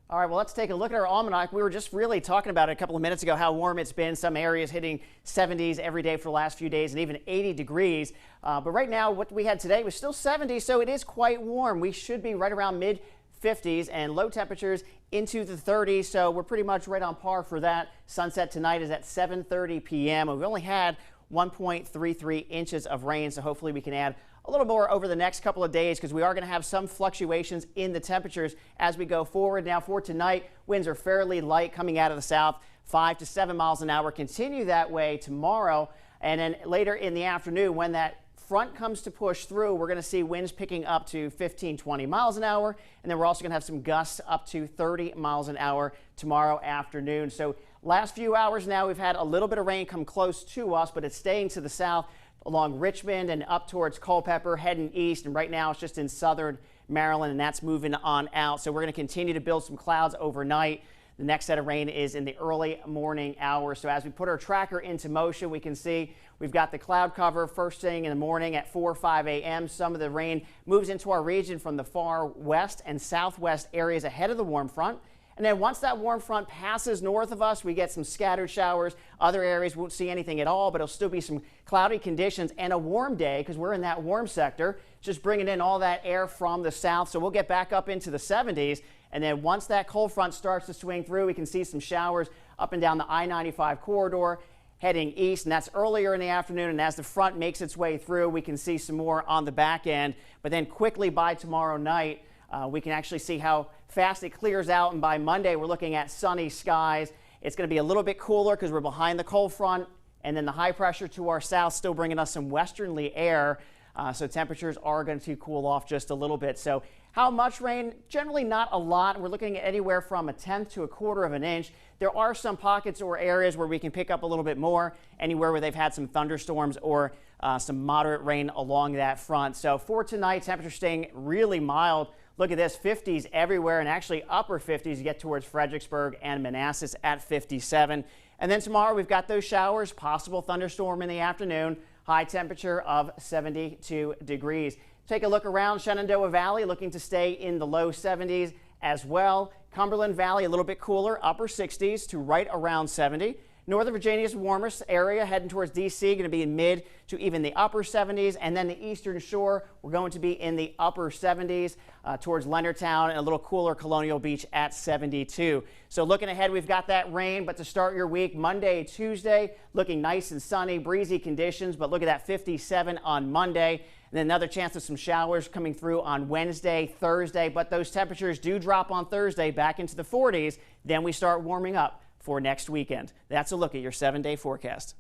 All right, well, let's take a look at our almanac. We were just really talking about it a couple of minutes ago, how warm it's been. Some areas hitting 70s every day for the last few days and even 80 degrees. But right now, what we had today was still 70, so it is quite warm. We should be right around mid 50s and low temperatures into the 30s, so we're pretty much right on par for that. Sunset tonight is at 7:30 p.m. We've only had 1.33 inches of rain, so hopefully we can add a little more over the next couple of days because we are going to have some fluctuations in the temperatures as we go forward. Now for tonight, winds are fairly light coming out of the south, 5 to 7 miles an hour. Continue that way tomorrow, and then later in the afternoon when that front comes to push through, we're going to see winds picking up to 15-20 miles an hour, and then we're also going to have some gusts up to 30 miles an hour tomorrow afternoon. So last few hours now, we've had a little bit of rain come close to us, but it's staying to the south along Richmond and up towards Culpeper, heading east, and right now it's just in southern Maryland, and that's moving on out. So we're going to continue to build some clouds overnight. The next set of rain is in the early morning hours. So as we put our tracker into motion, we can see we've got the cloud cover first thing in the morning at 4 or 5 a.m. Some of the rain moves into our region from the far west and southwest areas ahead of the warm front. And then once that warm front passes north of us, we get some scattered showers. Other areas won't see anything at all, but it'll still be some cloudy conditions and a warm day because we're in that warm sector, just bringing in all that air from the south. So we'll get back up into the 70s. And then once that cold front starts to swing through, we can see some showers up and down the I-95 corridor heading east, and that's earlier in the afternoon. And as the front makes its way through, we can see some more on the back end. But then quickly by tomorrow night, we can actually see how fast it clears out, and by Monday we're looking at sunny skies. It's going to be a little bit cooler because we're behind the cold front, and then the high pressure to our south still bringing us some westerly air, so temperatures are going to cool off just a little bit. So how much rain? Generally not a lot. We're looking at anywhere from 1/10 to 1/4 of an inch. There are some pockets or areas where we can pick up a little bit more, anywhere where they've had some thunderstorms or some moderate rain along that front. So for tonight, temperatures staying really mild. Look at this, 50s everywhere, and actually upper 50s. You get towards Fredericksburg and Manassas at 57. And then tomorrow we've got those showers, possible thunderstorm in the afternoon, high temperature of 72 degrees. Take a look around Shenandoah Valley, looking to stay in the low 70s as well. Cumberland Valley, a little bit cooler, upper 60s to right around 70. Northern Virginia's warmest area, heading towards D.C., going to be in mid to even the upper 70s. And then the eastern shore, we're going to be in the upper 70s towards Leonardtown, and a little cooler Colonial Beach at 72. So looking ahead, we've got that rain, but to start your week, Monday, Tuesday, looking nice and sunny, breezy conditions, but look at that 57 on Monday. And then another chance of some showers coming through on Wednesday, Thursday, but those temperatures do drop on Thursday back into the 40s. Then we start warming up for next weekend. That's a look at your 7-day forecast.